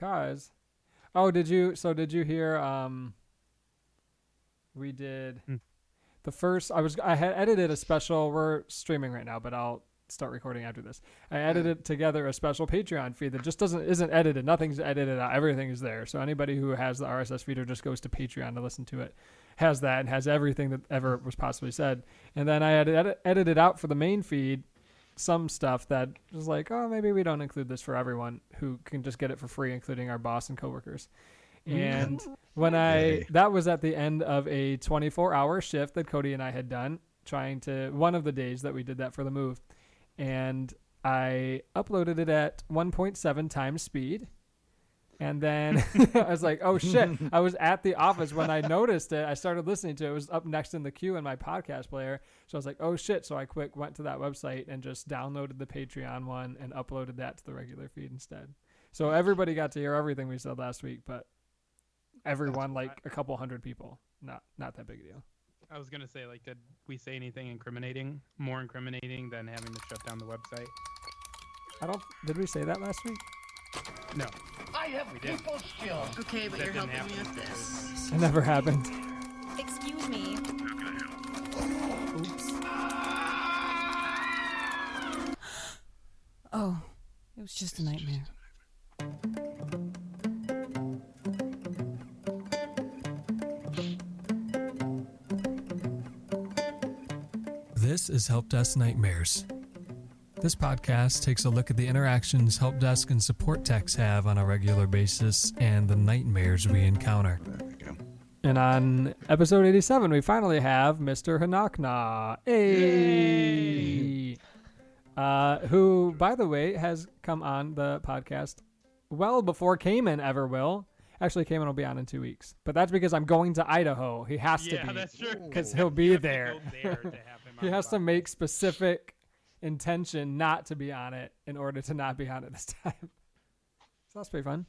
Cause, oh, did you hear? We did Hmm. the first. I had edited a special. We're streaming right now, but I'll start recording after this. I edited together a special Patreon feed that just isn't edited. Nothing's edited out. Everything is there. So anybody who has the RSS feed or just goes to Patreon to listen to it has that and has everything that ever was possibly said. And then I had edited out for the main feed some stuff that was like, oh, maybe we don't include this for everyone who can just get it for free, including our boss and coworkers. And when Yay. that was at the end of a 24-hour shift that Cody and I had done, trying to, one of the days that we did that for the move. And I uploaded it at 1.7 times speed. And then I was like, oh shit. I was at the office when I noticed it. I started listening to it. It was up next in the queue in my podcast player. So I was like, oh shit. So I went to that website and just downloaded the Patreon one and uploaded that to the regular feed instead. So everybody got to hear everything we said last week, but everyone, like a couple hundred people, not that big a deal. I was gonna say, like, did we say anything incriminating, more incriminating than having to shut down the website? Did we say that last week? No. I have We did. people skills. Okay, but That you're didn't helping me happen. with this. It never happened. Excuse me. Oops. Oh, it was just a nightmare. This is Help Desk Nightmares. This podcast takes a look at the interactions help desk and support techs have on a regular basis and the nightmares we encounter. There we go. And on episode 87, we finally have Mr. Hanakna. Hey! Who, by the way, has come on the podcast well before Cayman ever will. Actually, Cayman will be on in 2 weeks. But that's because I'm going to Idaho. He has to Yeah, be. that's true. Because he'll be You have to there. go there to have him He on has the to make specific intention not to be on it in order to not be on it this time. So that's pretty fun.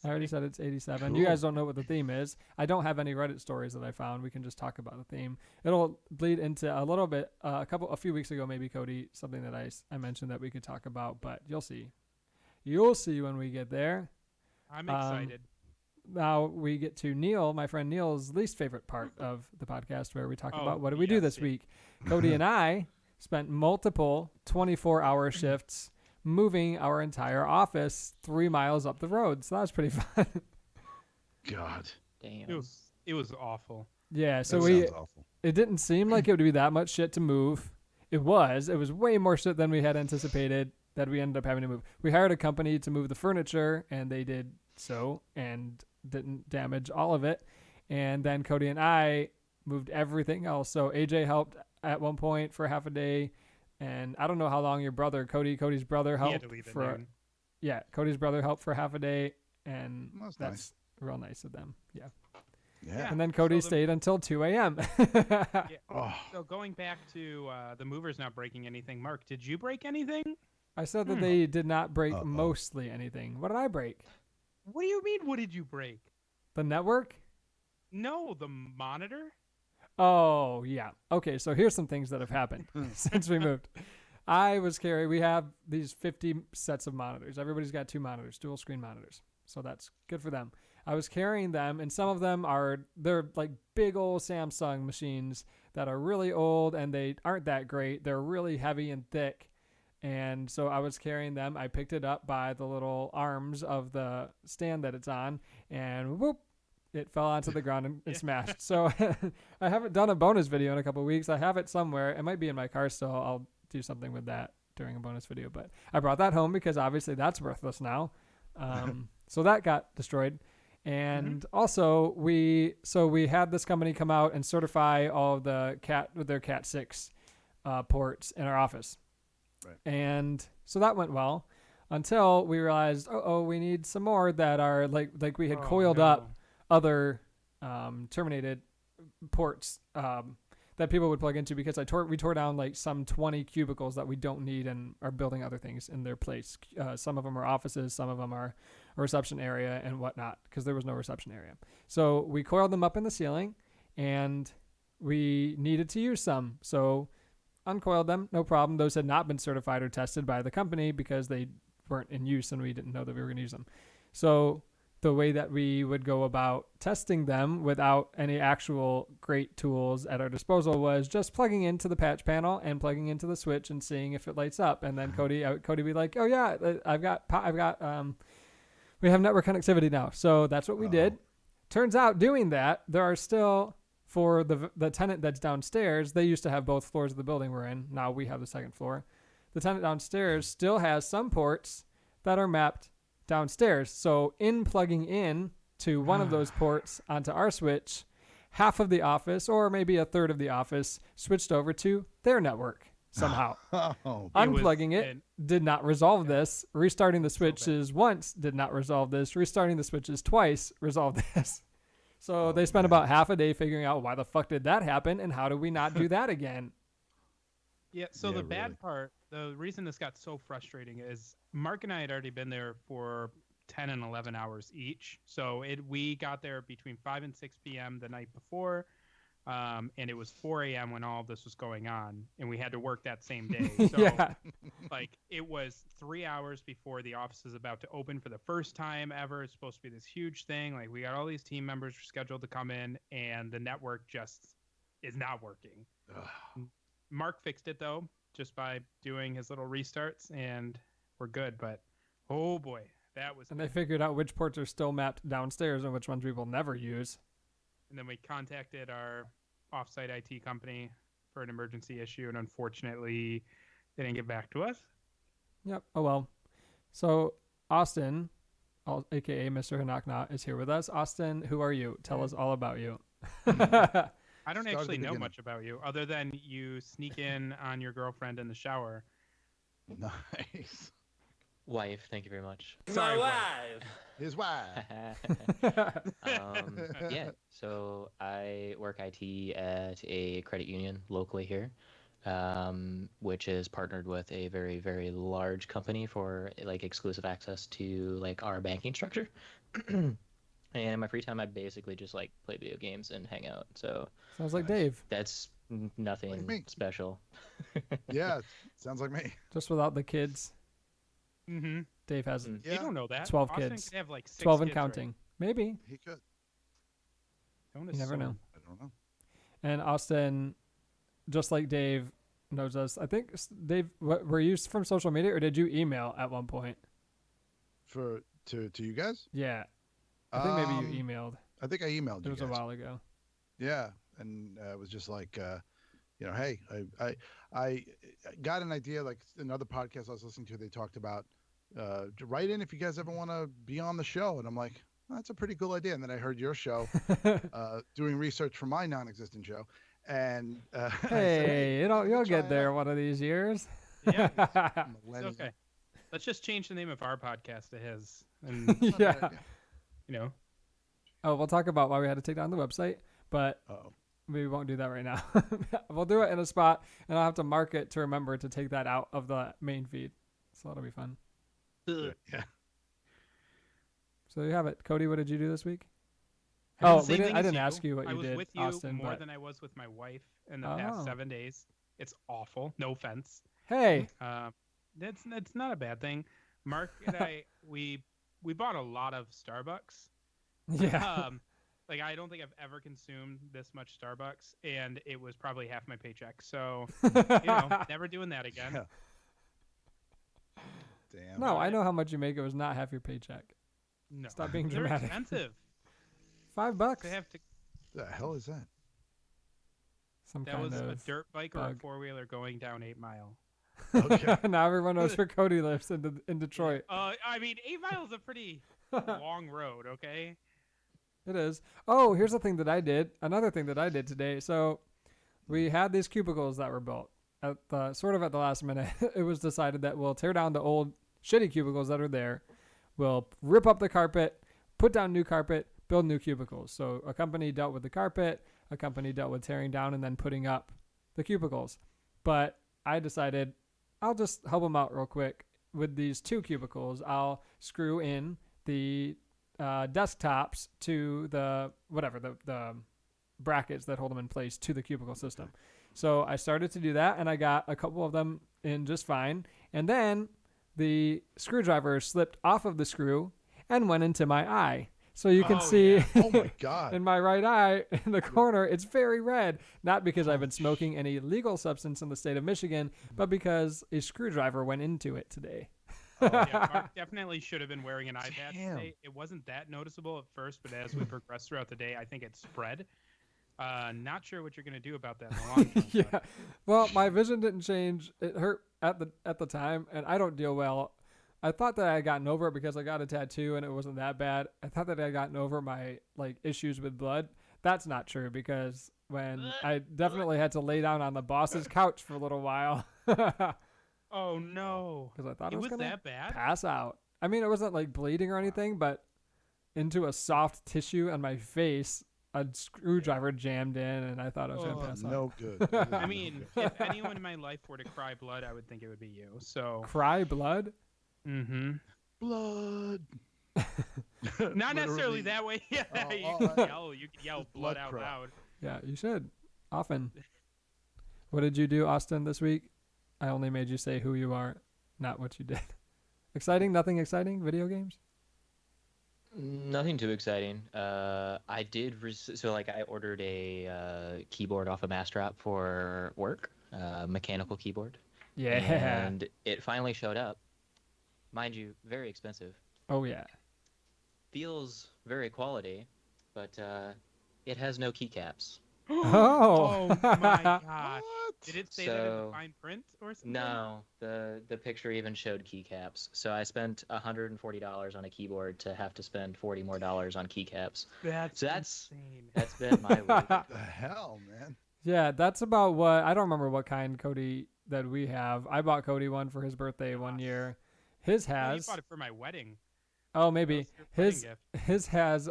I already said it's 87. You Cool. guys don't know what the theme is. I don't have any Reddit stories that I found. We can just talk about the theme. It'll bleed into a little bit, a few weeks ago, maybe, Cody, something that I mentioned that we could talk about, but you'll see. You'll see when we get there. I'm excited. Now we get to Neil, my friend Neil's least favorite part of the podcast, where we talk Oh, about what did we do yes, this yeah. week. Cody and I spent multiple 24-hour shifts moving our entire office 3 miles up the road. So that was pretty fun. God. It was awful. Yeah, so That we sounds awful. it didn't seem like it would be that much shit to move. It was way more shit than we had anticipated that we ended up having to move. We hired a company to move the furniture, and they did so and didn't damage all of it. And then Cody and I moved everything else. So AJ helped at one point for half a day, and I don't know how long your brother, Cody's brother He had helped to leave at for noon. yeah, Cody's brother helped for half a day, and That's that's nice. real nice of them. Yeah. Yeah. And then Cody so the- stayed until 2 a.m. Yeah. Oh, So going back to the movers not breaking anything, Mark, did you break anything? I said that they did not break Uh-oh. mostly anything. What did I break? What do you mean? What did you break? The network? No, the monitor. Oh, yeah. Okay, so here's some things that have happened since we moved. We have these 50 sets of monitors. Everybody's got 2 monitors, dual screen monitors. So that's good for them. I was carrying them, and some of them they're like big old Samsung machines that are really old, and they aren't that great. They're really heavy and thick. And so I was carrying them. I picked it up by the little arms of the stand that it's on, and whoop, it fell onto the ground and smashed. So I haven't done a bonus video in a couple of weeks. I have it somewhere. It might be in my car still. I'll do something with that during a bonus video. But I brought that home because obviously that's worthless now. So that got destroyed. And also we had this company come out and certify all of their Cat 6 ports in our office. Right. And so that went well until we realized, we need some more that are like we had coiled up other terminated ports that people would plug into because we tore down like some 20 cubicles that we don't need and are building other things in their place. Some of them are offices, some of them are a reception area and whatnot because there was no reception area. So we coiled them up in the ceiling and we needed to use some. So uncoiled them, no problem. Those had not been certified or tested by the company because they weren't in use and we didn't know that we were going to use them. So the way that we would go about testing them without any actual great tools at our disposal was just plugging into the patch panel and plugging into the switch and seeing if it lights up. And then Cody would be like, "Oh yeah, I've got we have network connectivity now." So that's what we did. Turns out doing that, there are still, for the tenant that's downstairs, they used to have both floors of the building we're in. Now we have the second floor. The tenant downstairs still has some ports that are mapped downstairs. So in plugging in to one of those ports onto our switch, half of the office, or maybe a third of the office, switched over to their network somehow. Oh, Unplugging it did not resolve this. Restarting the switches once did not resolve this. Restarting the switches twice resolved this. So they spent about half a day figuring out why the fuck did that happen and how do we not do that again. Yeah, so Yeah, the bad really. part, the reason this got so frustrating is Mark and I had already been there for 10 and 11 hours each. So we got there between 5 and 6 p.m. the night before, and it was 4 a.m. when all of this was going on, and we had to work that same day. So, Yeah. like, it was 3 hours before the office is about to open for the first time ever. It's supposed to be this huge thing. Like, we got all these team members scheduled to come in, and the network just is not working. Ugh. Mark fixed it though, just by doing his little restarts, and we're good. But oh boy, that was. And they figured out which ports are still mapped downstairs and which ones we will never use. And then we contacted our offsite IT company for an emergency issue, and unfortunately, they didn't get back to us. Yep. Oh well. So Austin, aka Mr. Hanakna, is here with us. Austin, who are you? Tell us all about you. I don't Start at actually the know beginning. much about you, other than you sneak in on your girlfriend in the shower. Nice. Wife, thank you very much. Sorry, wife. His wife. Yeah, so I work IT at a credit union locally here, which is partnered with a very, very large company for like exclusive access to like our banking structure. And in my free time, I basically just like play video games and hang out. So Sounds like Nice. Dave, that's nothing me. special. Yeah, sounds like me. just without the kids. Mm-hmm. Dave has Mm. You Yeah, don't know that. 12 Austin kids. could have like 6 12 and kids, right? counting. Maybe. he could. Don't You never assume. know. I don't know. And Austin, just like Dave, knows us. I think Dave, what, were you from social media or did you email at one point? To you guys? Yeah. I think maybe you Um, emailed. I think I emailed It you was guys. a while ago. Yeah, and it was just like, hey, I got an idea. Like another podcast I was listening to, they talked about to write in if you guys ever want to be on the show, and I'm like, that's a pretty cool idea. And then I heard your show, doing research for my non-existent show, and I said, Hey, you'll try get it there out. one of these years. Yeah, I'm a it's millennial. okay. Let's just change the name of our podcast to his, and Not a bad Yeah. idea. you know, Oh, we'll talk about why we had to take down the website, but Uh-oh. we won't do that right now. We'll do it in a spot, and I'll have to mark it to remember to take that out of the main feed. So that'll be fun. Yeah. So you have it. Cody, what did you do this week? I did the Oh, same thing I as didn't you. ask you what I you was did, with you Austin, more but than I was with my wife in the Oh. past 7 days. It's awful. No offense. hey, That's not a bad thing. Mark and I we bought a lot of Starbucks. yeah. Like I don't think I've ever consumed this much Starbucks, and it was probably half my paycheck. So never doing that again. Yeah. Damn. No, I know how much you make. It was not half your paycheck. No, Stop being they're dramatic. expensive. $5. They have to. The hell is that? Some That kind was a of. dirt bike or a bug. 4-wheeler going down 8 Mile. Okay. Now everyone knows where Cody lives in Detroit. I mean, 8 Mile is a pretty long road. Okay. It is. Oh, here's the thing that I did. Another thing that I did today. So we had these cubicles that were built at the sort of at the last minute. It was decided that we'll tear down the old shitty cubicles that are there. We'll rip up the carpet, put down new carpet, build new cubicles. So a company dealt with the carpet, a company dealt with tearing down and then putting up the cubicles. But I decided I'll just help them out real quick with these 2 cubicles. I'll screw in the desktops to the the brackets that hold them in place to the cubicle system. So I started to do that, and I got a couple of them in just fine. And then the screwdriver slipped off of the screw, and went into my eye. So you can Oh, see yeah. Oh my God. in my right eye in the corner, it's very red. Not because I've been smoking any illegal substance in the state of Michigan, but because a screwdriver went into it today. Yeah, Mark definitely should have been wearing an eye patch Damn. today. It wasn't that noticeable at first, but as we progressed throughout the day, I think it spread. Not sure what you're gonna do about that in the long term. Yeah. but- Well, my vision didn't change. It hurt at the time, and I don't deal well. I thought that I had gotten over it because I got a tattoo and it wasn't that bad. I thought that I had gotten over my issues with blood. That's not true because when I definitely had to lay down on the boss's couch for a little while because Oh no! I thought It I was was gonna that bad? pass out. I mean, it wasn't like bleeding or anything, but into a soft tissue on my face, a screwdriver jammed in, and I thought I was Oh, gonna pass out. No good. That is I no mean, good. if anyone in my life were to cry blood, I would think it would be you. So, Cry blood? mm-hmm. Blood. Not necessarily Literally. that way. Yeah, Oh, you oh, could yell. You could yell Just blood blood out cry. loud. Yeah, you should. Often. What did you do, Austin, this week? I only made you say who you are, not what you did. Exciting? Nothing exciting? Video games? Nothing too exciting. I did so like I ordered a keyboard off of Mastrap for work, mechanical keyboard, Yeah. and it finally showed up. Mind you, very expensive. Oh, yeah. Feels very quality, but it has no keycaps. Oh. Oh my gosh! What? Did it say that in the So- fine print or something? No, the picture even showed keycaps. So I spent $140 on a keyboard to have to spend $40 more on keycaps. That's So that's- insane. That's been my week. What the hell, man? Yeah, that's about what I don't remember what kind Cody that we have. I bought Cody one for his birthday one year. His Oh, you has. bought it for my wedding. Oh, That maybe. was your wedding His gift. his has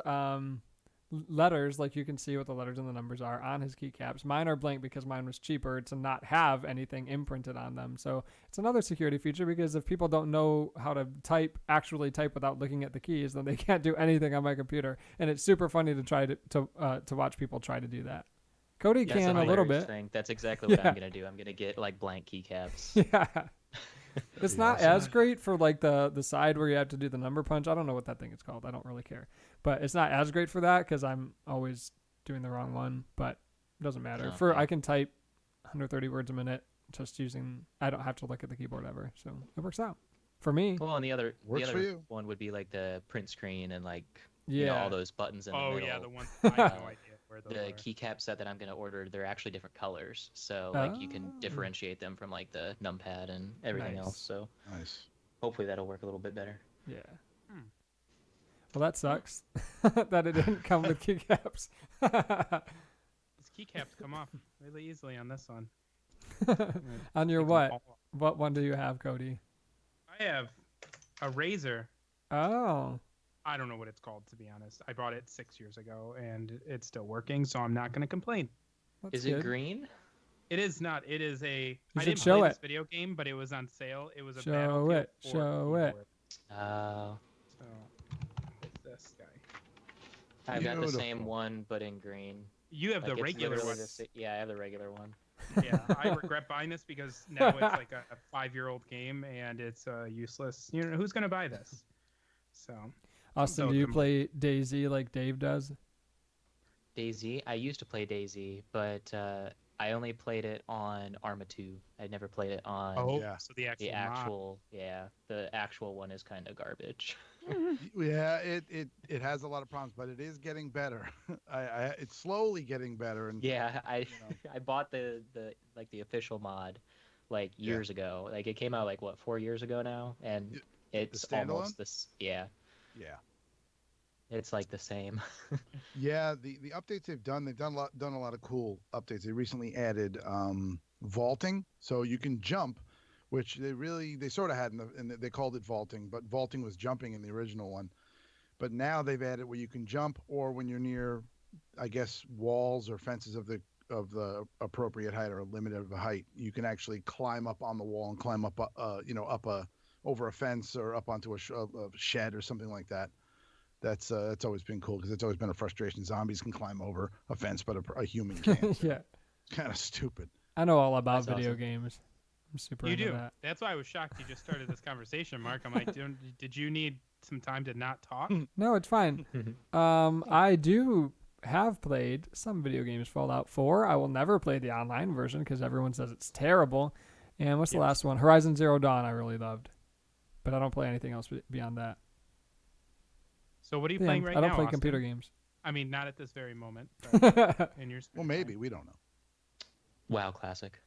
letters, like you can see what the letters and the numbers are on his keycaps. Mine are blank because mine was cheaper to not have anything imprinted on them. So it's another security feature because if people don't know how to actually type without looking at the keys, then they can't do anything on my computer. And it's super funny to try to watch people try to do that. Cody That's can a little hilarious bit. thing. That's exactly what Yeah. I'm gonna do. I'm gonna get like blank keycaps. Yeah. It's Pretty not awesome. as great for like the side where you have to do the number punch. I don't know what that thing is called. I don't really care. But it's not as great for that because I'm always doing the wrong one. But it doesn't matter. Okay. I can type 130 words a minute just using. I don't have to look at the keyboard ever, so it works out for me. Well, and the other Works for you. one would be like the print screen and like Yeah. you know all those buttons in the Oh middle. yeah, the one. I have no idea where those The are. keycap set that I'm gonna order, they're actually different colors, so like you can Oh. differentiate them from like the numpad and everything Nice. else. So Nice. hopefully that'll work a little bit better. Yeah. Hmm. Well, that sucks that it didn't come with keycaps. These keycaps come off really easily on this one. On your Take them what? all off. What one do you have, Cody? I have a razor. Oh. I don't know what it's called, to be honest. I bought it 6 years ago and it's still working, so I'm not going to complain. That's Is it good. green? It is not. It is a. I should didn't show play it. this video game, but it was on sale. It was a Show Battlefield it, 4 show it. keyboard. Uh, So, it's this guy. I've got the Beautiful. same one, but in green. You have Like, the it's regular literally one. yeah, I have the regular one. Yeah, I regret buying this because now it's like a 5-year-old game and it's useless. You know, who's going to buy this? So, Austin, So do you com- play Daisy like Dave does? DayZ. I used to play DayZ, but I only played it on Arma 2. I never played it on Yeah. so the the actual. the actual one is kind of garbage. Yeah, it has a lot of problems, but it is getting better. It's slowly getting better. And Yeah, I know. I bought the official mod like Yeah. years ago. Like it came out like what 4 years ago now, and Y- it's standalone? almost this. Yeah, yeah, it's like the same. yeah. The updates they've done a lot of cool updates. They recently added vaulting, so you can jump, which they sort of had they called it vaulting, but vaulting was jumping in the original one. But now they've added where you can jump, or when you're near, I guess, walls or fences of the appropriate height or a limit of a height, you can actually climb up on the wall and climb up, over a fence or up onto a shed or something like that. That's always been cool because it's always been a frustration. Zombies can climb over a fence, but a human can't. Yeah. Kind of stupid. I know all about That's video awesome. games. I'm super You into do. that. That's why I was shocked you just started this conversation, Mark. I'm like, did you need some time to not talk? No, it's fine. I do have played some video games. Fallout 4. I will never play the online version because everyone says it's terrible. And what's the Yes. last one? Horizon Zero Dawn. I really loved, but I don't play anything else beyond that. So what are you Yeah, playing right now? I don't play Austin? computer games. I mean, not at this very moment. But in your spare Well, maybe time. we don't know. WoW Classic.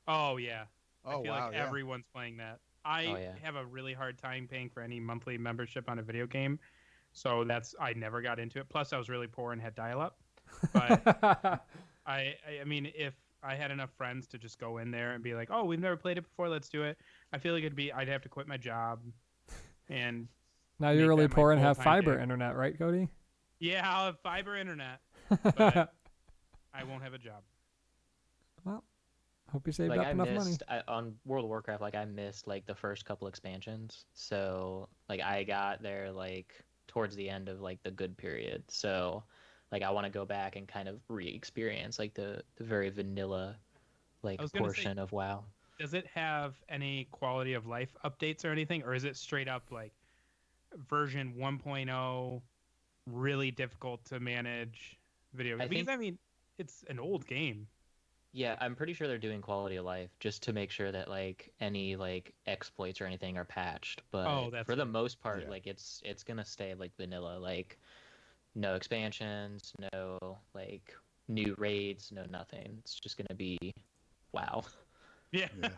Oh yeah. Oh I feel wow, like yeah. everyone's playing that. I Oh, yeah. have a really hard time paying for any monthly membership on a video game, so I never got into it. Plus, I was really poor and had dial-up. But I mean, if I had enough friends to just go in there and be like, "Oh, we've never played it before, let's do it," I feel like I'd have to quit my job, and Now you're make really that my poor and have full-time fiber gig. internet, right, Cody? yeah, I'll have fiber internet, but I won't have a job. Well, hope you saved Like up I enough money. missed on World of Warcraft. Like I missed like the first couple expansions. So like I got there like towards the end of like the good period. So like I want to go back and kind of re-experience like the very vanilla like I was gonna say- portion of WoW. Does it have any quality of life updates or anything, or is it straight up like version 1.0, really difficult to manage video? I Because think- I mean, it's an old game. Yeah, I'm pretty sure they're doing quality of life just to make sure that like any like exploits or anything are patched. But Oh, that's for the good. most part, Yeah. like it's gonna stay like vanilla, like no expansions, no like new raids, no nothing. It's just gonna be WoW. Yeah. Yeah.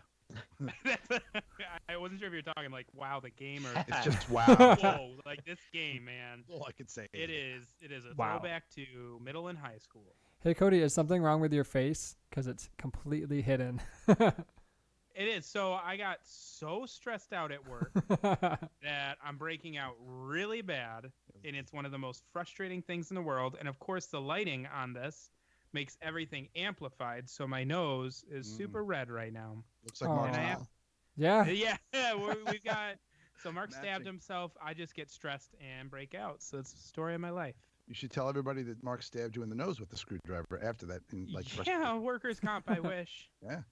I wasn't sure if you were talking like, wow, the game, or It's just wow. whoa, like this game, man. All I could say. It is a Wow. throwback to middle and high school. Hey, Cody, is something wrong with your face? Because it's completely hidden. It is. So I got so stressed out at work that I'm breaking out really bad, and it's one of the most frustrating things in the world. And of course, the lighting on this makes everything amplified, so my nose is super red right now. Looks like Oh. Mark's And I have- mouth. yeah. Yeah, we've got. So Mark stabbed Matching. himself. I just get stressed and break out. So it's the story of my life. You should tell everybody that Mark stabbed you in the nose with the screwdriver after that. In, like, Yeah, workers' comp. I wish. Yeah.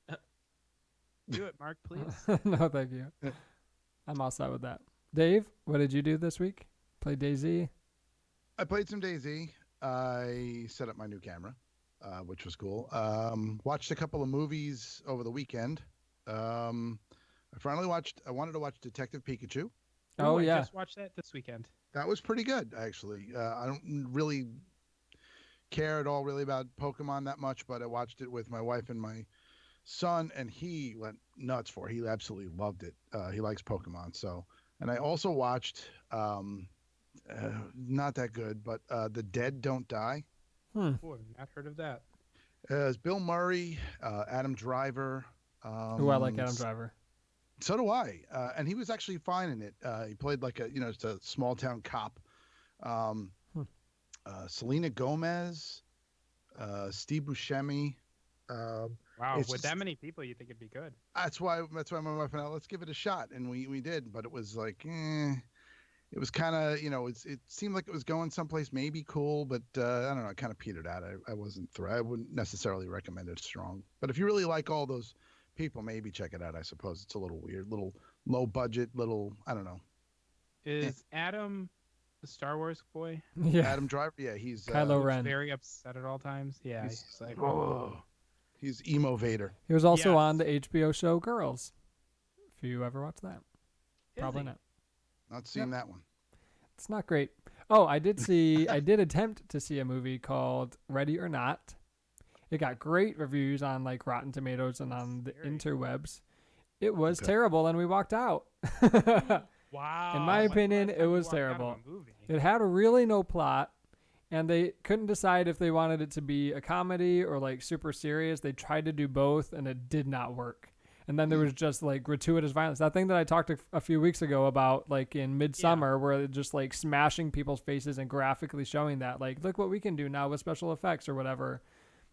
Do it, Mark, please. No, thank you. I'm all set with that. Dave, what did you do this week? Play DayZ? I played some DayZ. I set up my new camera, which was cool. Watched a couple of movies over the weekend. I wanted to watch Detective Pikachu. Oh, Ooh, yeah. I just watched that this weekend. That was pretty good, actually. I don't really care at all really about Pokemon that much, but I watched it with my wife and my son, and he went nuts for it. He absolutely loved it. He likes Pokemon. So, and I also watched, not that good, but The Dead Don't Die. Oh, I've not heard of that. It's Bill Murray, Adam Driver. Ooh, I like Adam Driver. So do I. And he was actually fine in it. He played like just a small town cop. Selena Gomez, Steve Buscemi. Wow, It's with just- that many people, you think it'd be good. That's why my wife and I, let's give it a shot, and we did. But it was like, it was kind of it seemed like it was going someplace maybe cool, but I don't know. It kind of petered out. I wasn't I wouldn't necessarily recommend it strong. But if you really like all those people, maybe check it out. I suppose it's a little weird, little low budget, little I don't know. Is Adam the Star Wars boy? Yeah. Adam Driver, yeah, he's Kylo Looks Ren. very upset at all times. Yeah, He's- he's like, oh, he's emo Vader. He was also Yes. on the HBO show Girls. If you ever watched that. Is Probably he? not. Not seeing that one. It's not great. Oh, I did attempt to see a movie called Ready or Not. It got great reviews on like Rotten Tomatoes and on the Scary. interwebs. It was Okay. terrible and we walked out. Wow. In my when's the opinion, last it time you was walked out of a terrible. movie? It had really no plot and they couldn't decide if they wanted it to be a comedy or like super serious. They tried to do both and it did not work. And then there was just like gratuitous violence. That thing that I talked a few weeks ago about, like in Midsummer, where they're just like smashing people's faces and graphically showing that, like, look what we can do now with special effects or whatever.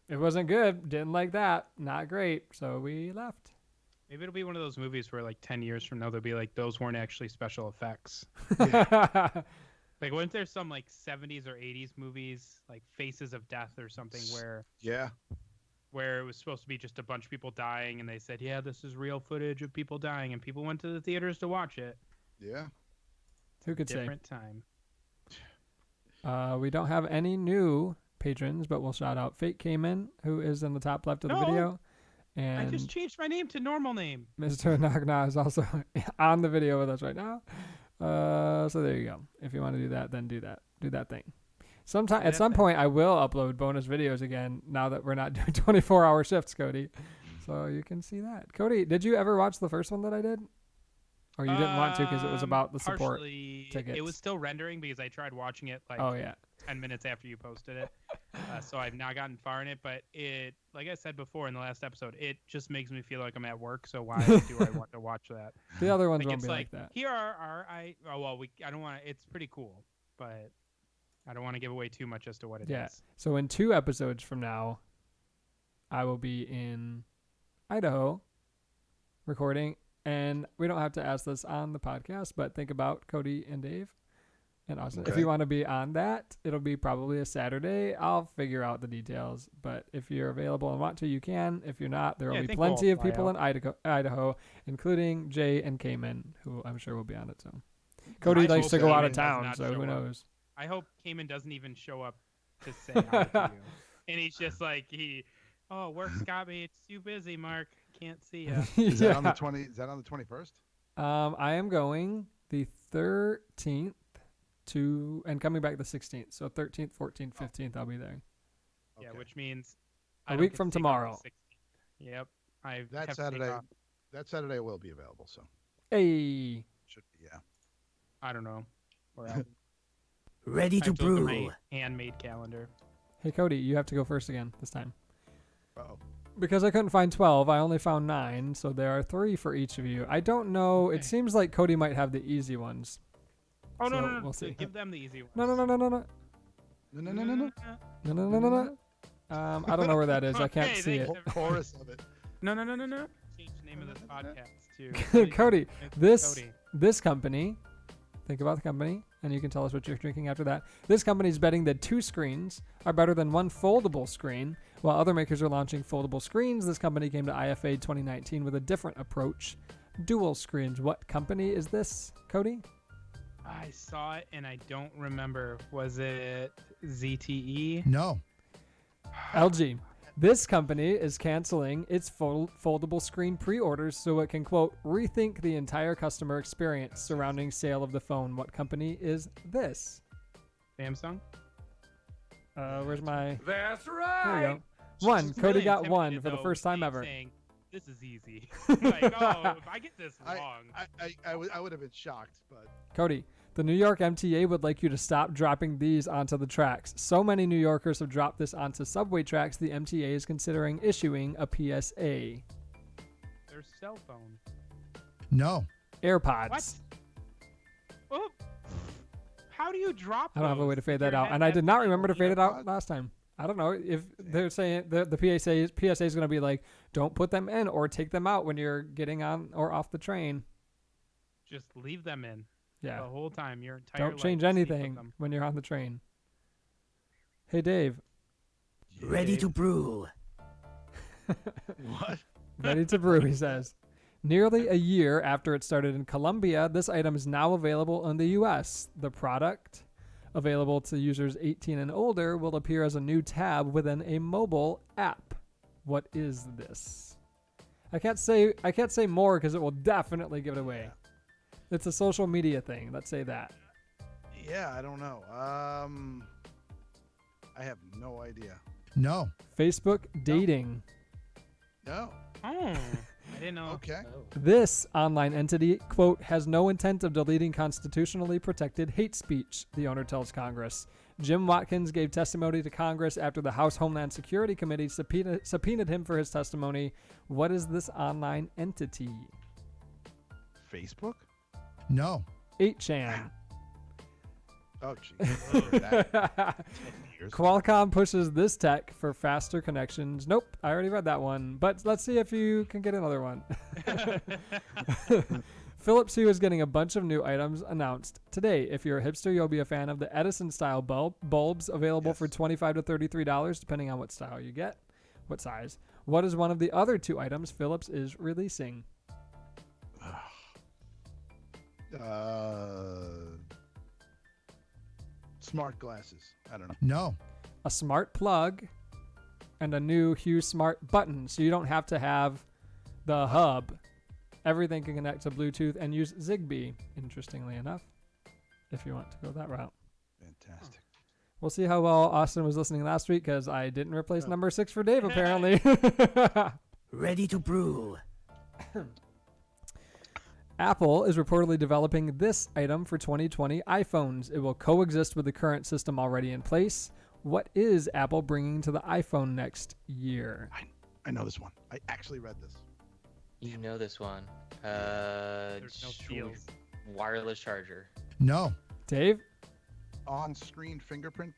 It wasn't good. Didn't like that. Not great. So we left. Maybe it'll be one of those movies where, like, 10 years from now, they'll be like, those weren't actually special effects. Like, wasn't there some, like, 70s or 80s movies, like Faces of Death or something, where Yeah, where it was supposed to be just a bunch of people dying, and they said, "Yeah, this is real footage of people dying," and people went to the theaters to watch it. Yeah. Who could say? Different time. We don't have any new patrons, but we'll shout out Fate Cayman, who is in the top left of the No. video. I And just changed my name to normal name. Mr. Nagna is also on the video with us right now. So there you go. If you want to do that, then do that. Do that thing. Sometime Do at that some thing. point, I will upload bonus videos again. Now that we're not doing 24-hour shifts, Cody, so you can see that. Cody, did you ever watch the first one that I did, or you didn't want to because it was about the support? Partially, tickets? It was still rendering because I tried watching it like Oh yeah. 10 minutes after you posted it. So I've not gotten far in it, but it, like I said before in the last episode, it just makes me feel like I'm at work. So why do I want to watch that? The other ones Like won't it's be like, like that. here are I oh well I don't want to. It's pretty cool, but I don't want to give away too much as to what it is. Yeah. So in 2 episodes from now, I will be in Idaho recording, and we don't have to ask this on the podcast, but think about Cody and Dave and Austin. If Okay. you want to be on that, it'll be probably a Saturday. I'll figure out the details, but if you're available and want to, you can. If you're not, there will Yeah, I be think we'll plenty of fly people out. in Idaho, including Jay and Cayman, who I'm sure will be on it. So Cody I likes hope to go out of Cayman does town, not so show who up. knows? I hope Cayman doesn't even show up to say hi to you. And he's just like work's got me. It's too busy, Mark. Can't see ya. Is that on the Yeah. 20? Is that on the 21st? I am going the 13th and coming back the 16th. So 13th, 14th, 15th, I'll be there. Yeah, Okay. which means A I don't week get from to take off tomorrow. the 16th. Yep. I That have to take Saturday. off. That Saturday will be available. So Hey. should be, yeah. I don't know. Or I'll- Ready I to have to look at brew. my handmade calendar. Hey, Cody, you have to go first again this time. Oh, Because I couldn't find 12, I only found 9, so there are 3 for each of you. I don't know. It Okay. seems like Cody might have the easy ones. Oh no, So, no, no! we'll so see. give them the easy ones. No, no, no, no, no, no. no, no, no, no, no. No, no, no, no, no. I don't know where that is. I can't Okay, see it. thanks, Chorus of it. No, no, no, no, no. Change the name of this podcast to Cody, It's this Cody. this company, think about the company, and you can tell us what you're drinking after that. This company is betting that 2 screens are better than 1 foldable screen. While other makers are launching foldable screens, this company came to IFA 2019 with a different approach. Dual screens. What company is this, Cody? I saw it and I don't remember. Was it ZTE? No. LG. This company is canceling its foldable screen pre-orders so it can, quote, rethink the entire customer experience surrounding sale of the phone. What company is this? Samsung? Where's my... That's There right. we go. 1. It's Cody really got 1 intimidated, for the though, first time Dave ever. saying, this is easy. Like, oh, if I get this wrong. I would have been shocked, but Cody, the New York MTA would like you to stop dropping these onto the tracks. So many New Yorkers have dropped this onto subway tracks, the MTA is considering issuing a PSA. Their cell phone. No. AirPods. What? Oh, how do you drop I don't have a way to those? fade Your that out. head And I has did to not be remember to on fade it the- out last time. I don't know if they're saying the PSA is going to be like, don't put them in or take them out when you're getting on or off the train. Just leave them in Yeah. the whole time. Your entire Don't change life, sleep with anything them. when you're on the train. Hey, Dave. Ready to Dave. brew. what? Ready to brew, he says. Nearly a year after it started in Colombia, this item is now available in the U.S. The product, available to users 18 and older, will appear as a new tab within a mobile app. What is this? I can't say more because it will definitely give it away. It's a social media thing. Let's say that. Yeah, I don't know. I have no idea. No. Facebook dating. No. Oh, I didn't know. Okay. This online entity, quote, has no intent of deleting constitutionally protected hate speech, the owner tells Congress. Jim Watkins gave testimony to Congress after the House Homeland Security Committee subpoenaed him for his testimony. What is this online entity? Facebook? No. 8chan. Oh, jeez. 10 years. Qualcomm pushes this tech for faster connections. Nope, I already read that one. But let's see if you can get another one. Philips Hue is getting a bunch of new items announced today. If you're a hipster, you'll be a fan of the Edison-style bulbs available for Yes. $25 to $33, depending on what style you get. What size? What is one of the other 2 items Philips is releasing? Smart glasses. I don't know. No. A smart plug and a new Hue Smart button, so you don't have to have the hub. Everything can connect to Bluetooth and use Zigbee, interestingly enough, if you want to go that route. Fantastic. We'll see how well Austin was listening last week, because I didn't replace number 6 for Dave, apparently. Ready to brew. Apple is reportedly developing this item for 2020 iPhones. It will coexist with the current system already in place. What is Apple bringing to the iPhone next year? I know this one. I actually read this. You know this one. There's no steals. Wireless charger. No. Dave? On-screen fingerprint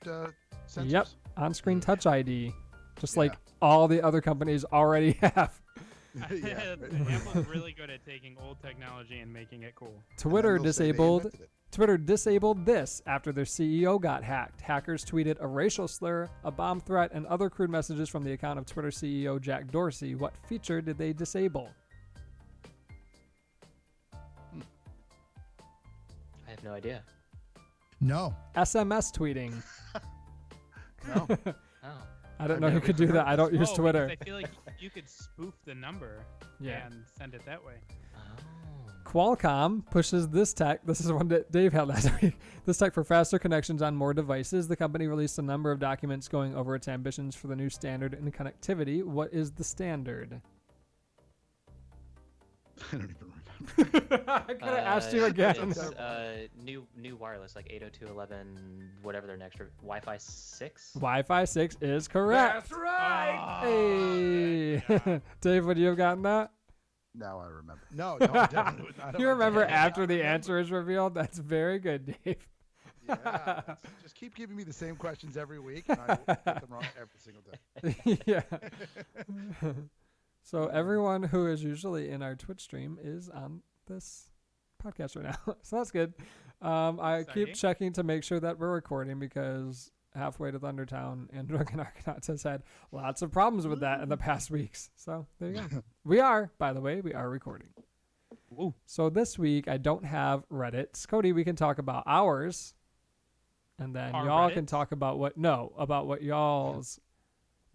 sensors. Yep. On-screen Touch ID. Just Yeah. like all the other companies already have. Yeah. Apple's really good at taking old technology and making it cool. Twitter And then they'll say they disabled invented it. Twitter disabled this after their CEO got hacked. Hackers tweeted a racial slur, a bomb threat, and other crude messages from the account of Twitter CEO Jack Dorsey. What feature did they disable? I have no idea. No. SMS tweeting. No. Oh. I didn't I've know you never could do heard that. I don't use because Twitter. I feel like you could spoof the number Yeah. and send it that way. Oh. Qualcomm pushes this tech. This is one that Dave had last week. This tech for faster connections on more devices. The company released a number of documents going over its ambitions for the new standard in connectivity. What is the standard? I don't even remember. I could have asked you again. It's new wireless, like 802.11, whatever their next Wi-Fi 6. Wi-Fi 6 is correct. That's right. Hey. Dave, would you have gotten that? Now I remember. No, I definitely would not. You remember Yeah, after I the remember. answer is revealed? That's very good, Dave. Yeah, that's- just keep giving me the same questions every week, and I will get them wrong every single day. Yeah. So everyone who is usually in our Twitch stream is on this podcast right now. So that's good. I keep Exciting. checking to make sure that we're recording, because Halfway to Thundertown and Drunken Argonauts has had lots of problems with that in the past weeks. So there you go. We are, by the way, we are recording. Ooh. So this week I don't have Reddits. Cody, we can talk about ours, and then Our y'all can Reddits? talk about what y'all's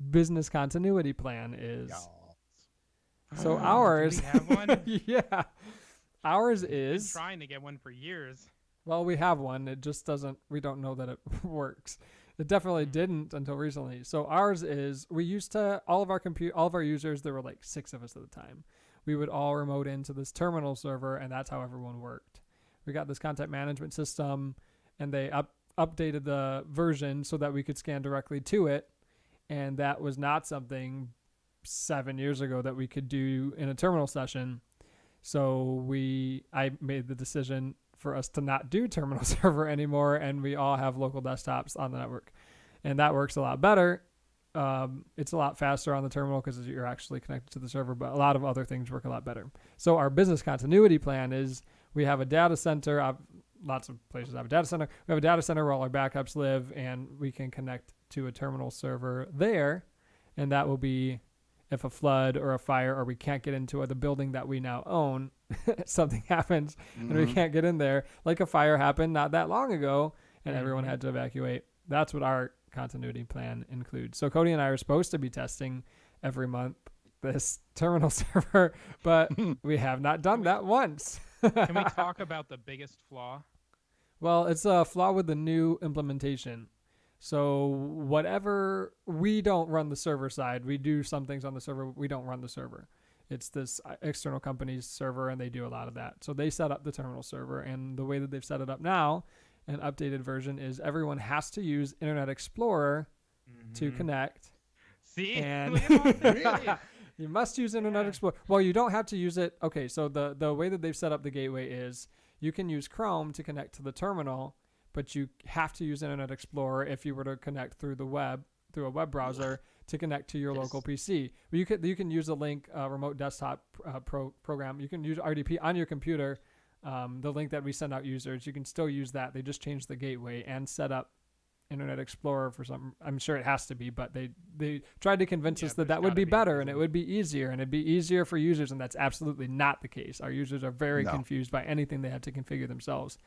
business continuity plan is. Y'all. So Do ours, we have one? yeah, ours Been is, trying to get one for years. well, we have one. It just doesn't. We don't know that it works. It definitely didn't until recently. So ours is, we used to, all of our users, there were like 6 of us at the time. We would all remote into this terminal server, and that's how everyone worked. We got this content management system, and they updated the version so that we could scan directly to it. And that was not something 7 years ago that we could do in a terminal session. So I made the decision for us to not do terminal server anymore, and we all have local desktops on the network, and that works a lot better. It's a lot faster on the terminal because you're actually connected to the server, but a lot of other things work a lot better. So our business continuity plan is, we have a data center. Lots of places have a data center. We have a data center where all our backups live, and we can connect to a terminal server there, and that will be, if a flood or a fire, or we can't get into the building that we now own, something happens and we can't get in there, like a fire happened not that long ago and everyone had to evacuate. That's what our continuity plan includes. So Cody and I are supposed to be testing every month this terminal server, but we have not done that once. Can we talk about the biggest flaw? Well, it's a flaw with the new implementation. So whatever, we don't run the server side. We do some things on the server. We don't run the server. It's this external company's server, and they do a lot of that. So they set up the terminal server, and the way that they've set it up now, an updated version, is everyone has to use Internet Explorer to connect. See? And Look at all this. Really? you must use Internet Yeah. Explorer. Well, you don't have to use it. Okay, so the way that they've set up the gateway is, you can use Chrome to connect to the terminal, but you have to use Internet Explorer if you were to connect through the web, through a web browser, to connect to your Yes. local PC. But you can use a link, remote desktop program. You can use RDP on your computer. The link that we send out users, you can still use that. They just changed the gateway and set up Internet Explorer for some. I'm sure it has to be, but they tried to convince Yeah, us that there's that would gotta be be a better and it reason. would be easier and it'd be easier for users, and that's absolutely not the case. Our users are very No. confused by anything they have to configure themselves.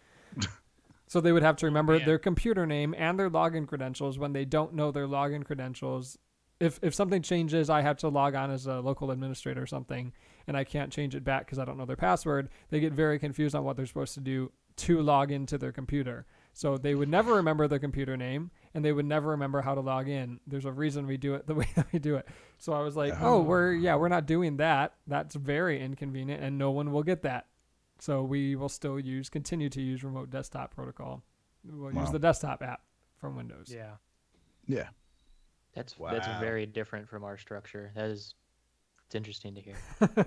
So they would have to remember man. their computer name and their login credentials when they don't know their login credentials. If something changes, I have to log on as a local administrator or something, and I can't change it back because I don't know their password. They get very confused on what they're supposed to do to log into their computer. So they would never remember their computer name, and they would never remember how to log in. There's a reason we do it the way that we do it. So I was like, oh, we're not doing that. That's very inconvenient, and no one will get that. So we will still continue to use remote desktop protocol. We'll use Wow. the desktop app from Windows. Yeah. Yeah. That's Wow. very different from our structure. It's interesting to hear.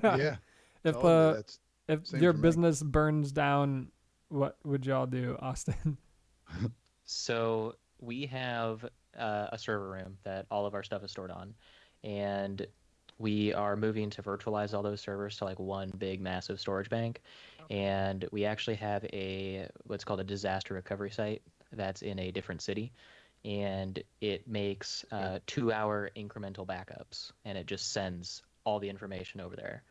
Yeah. If Totally, that's if same your for me. business burns down, what would y'all do, Austin? So we have a server room that all of our stuff is stored on, and we are moving to virtualize all those servers to like one big massive storage bank. And we actually have what's called a disaster recovery site that's in a different city, and it makes 2-hour incremental backups, and it just sends all the information over there.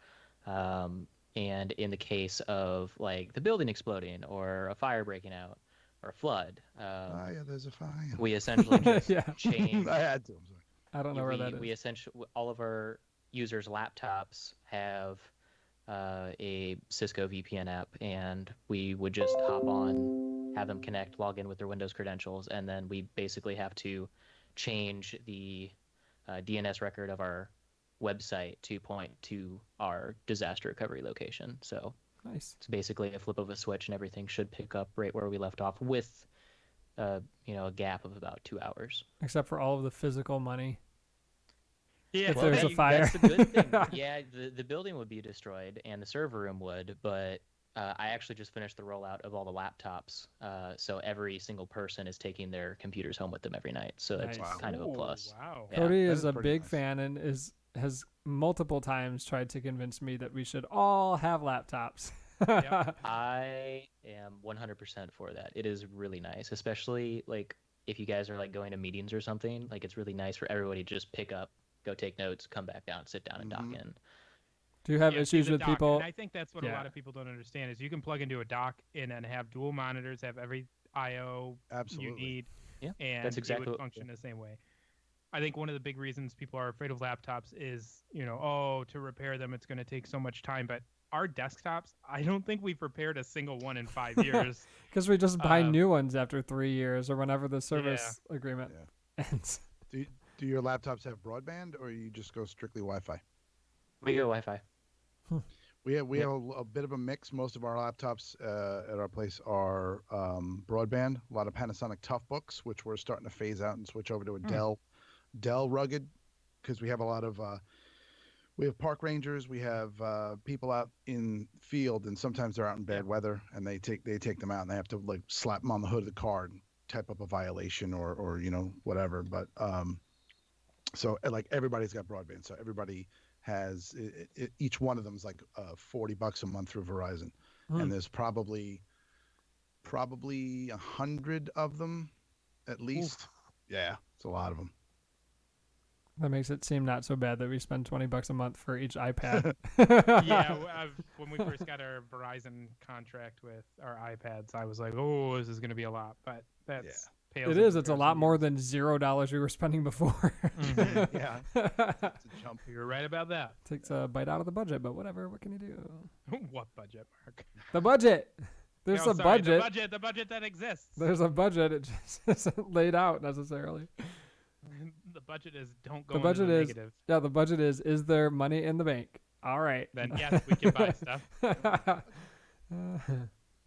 And in the case of like the building exploding or a fire breaking out or a flood, yeah, there's a fire. we essentially just Yeah. change. I had to. I'm sorry. I don't know where that is. We essentially, all of our users' laptops have a Cisco VPN app, and we would just hop on, have them connect, log in with their Windows credentials, and then we basically have to change the DNS record of our website to point to our disaster recovery location. So Nice. it's basically a flip of a switch, and everything should pick up right where we left off with a gap of about 2 hours. Except for all of the physical money. Yeah. If there's a that- fire. That's the good thing. Yeah, the building would be destroyed and the server room would, but I actually just finished the rollout of all the laptops. So every single person is taking their computers home with them every night. So that's Nice. kind of a Ooh, plus. Wow. Yeah. Cody that is is a pretty big nice. fan and has multiple times tried to convince me that we should all have laptops. Yep. I am 100% for that. It is really nice, especially like if you guys are like going to meetings or something. Like it's really nice for everybody to just pick up, go take notes, come back down, sit down, and dock Mhm. in. Do you have Yeah, see, issues the with dock, people? And I think that's what a Yeah. lot of people don't understand is you can plug into a dock and then have dual monitors, have every I/O Absolutely. you need, Yeah, and that's exactly it would what- function the same way. I think one of the big reasons people are afraid of laptops is, to repair them it's going to take so much time. But our desktops, I don't think we've repaired a single one in 5 years. Because we just buy Um, new ones after 3 years or whenever the service agreement ends. Do your laptops have broadband, or you just go strictly Wi-Fi? We go Wi-Fi. We have Yeah. a bit of a mix. Most of our laptops at our place are broadband. A lot of Panasonic Toughbooks, which we're starting to phase out and switch over to a Dell Rugged, because we have a lot of we have park rangers. We have people out in field, and sometimes they're out in bad weather, and they take them out, and they have to like slap them on the hood of the car and type up a violation or whatever. But so like everybody's got broadband, so everybody has each one of them is like $40 a month through Verizon, and there's probably 100 of them at least. Yeah, it's a lot of them. That makes it seem not so bad that we spend $20 a month for each iPad. Yeah, when we first got our Verizon contract with our iPads, I was like, "Oh, this is going to be a lot," but that's pales It in is. It's a lot comparison more to than $0 we were spending before. Mhm. Yeah, it's a jump. You're right about that. Takes a bite out of the budget, but whatever. What can you do? What budget, Mark? The budget. There's No, a sorry, budget. The budget that exists. There's a budget. It just isn't laid out necessarily. The budget is don't go The into budget the is- negative. Yeah, the budget is there money in the bank? All right. Then yes, we can buy stuff.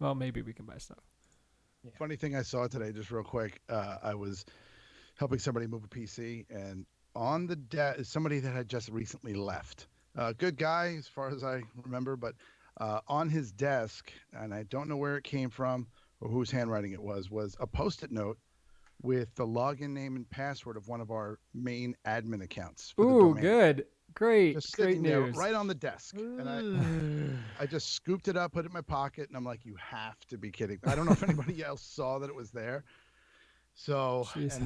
Well, maybe we can buy stuff. Funny thing I saw today, just real quick. I was helping somebody move a PC, and on the desk, somebody that had just recently left. Good guy, as far as I remember, but on his desk, and I don't know where it came from or whose handwriting it was a Post-it note with the login name and password of one of our main admin accounts. for the Ooh, domain. good. Great. Just Great sitting there news. right on the desk, and I just scooped it up, put it in my pocket, and I'm like, "You have to be kidding!" I don't know if anybody else saw that it was there. So Jesus.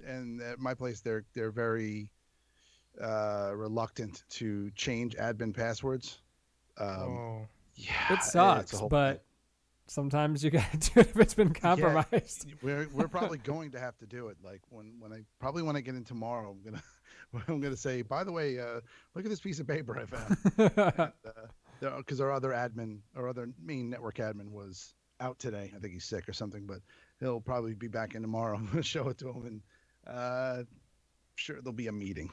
and at my place they're very reluctant to change admin passwords. Oh. Yeah, It it's a sucks, whole but thing. sometimes you gotta do it if it's been compromised. We're probably going to have to do it. Like when I get in tomorrow, I'm gonna say, by the way, look at this piece of paper I found. Because our other main network admin was out today. I think he's sick or something, but he'll probably be back in tomorrow. I'm gonna show it to him, and sure there'll be a meeting.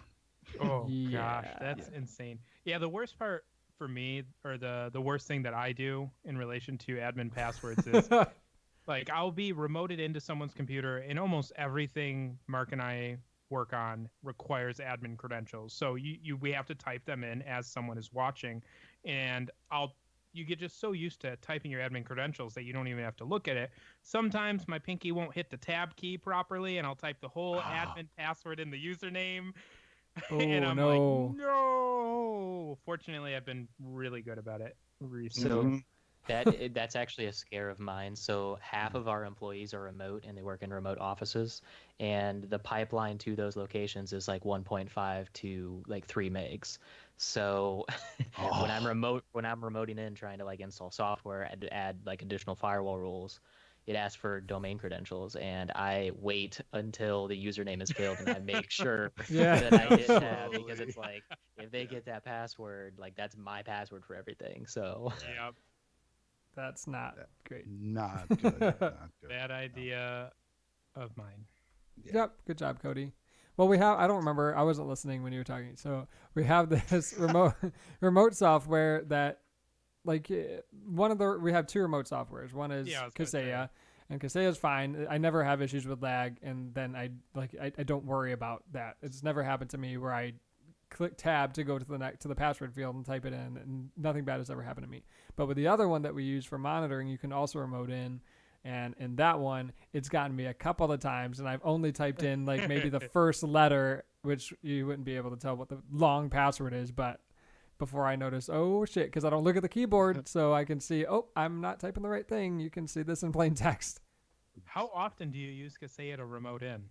Oh gosh, Yeah. that's insane. Yeah, the worst part for me, or the worst thing that I do in relation to admin passwords is like I'll be remoted into someone's computer, and almost everything Mark and I work on requires admin credentials. So we have to type them in as someone is watching, and you get just so used to typing your admin credentials that you don't even have to look at it. Sometimes my pinky won't hit the tab key properly, and I'll type the whole admin password in the username. Oh And I'm no. like, no. Fortunately, I've been really good about it recently. Mhm. That's actually a scare of mine. So half of our employees are remote and they work in remote offices, and the pipeline to those locations is like 1.5 to like 3 megs. So when I'm remoting in trying to like install software and add like additional firewall rules, it asks for domain credentials, and I wait until the username is filled and I make sure Yeah. that I hit tab, because Absolutely. it's like if they get that password, like that's my password for everything. So Yep. That's not great. Not good. Not good. Bad idea of mine. Yeah. Yep. Good job, Cody. Well, I don't remember. I wasn't listening when you were talking. So we have this remote software that, like, we have two remote softwares. One is Yeah, I was gonna say. Kaseya, and Kaseya is fine. I never have issues with lag, and then I don't worry about that. It's never happened to me where I click tab to go to the password field and type it in, and nothing bad has ever happened to me. But with the other one that we use for monitoring, you can also remote in. And in that one, it's gotten me a couple of times, and I've only typed in like maybe the first letter, which you wouldn't be able to tell what the long password is, but before I notice, oh shit, because I don't look at the keyboard, so I can see, oh, I'm not typing the right thing. You can see this in plain text. How often do you use Kaseya to remote in?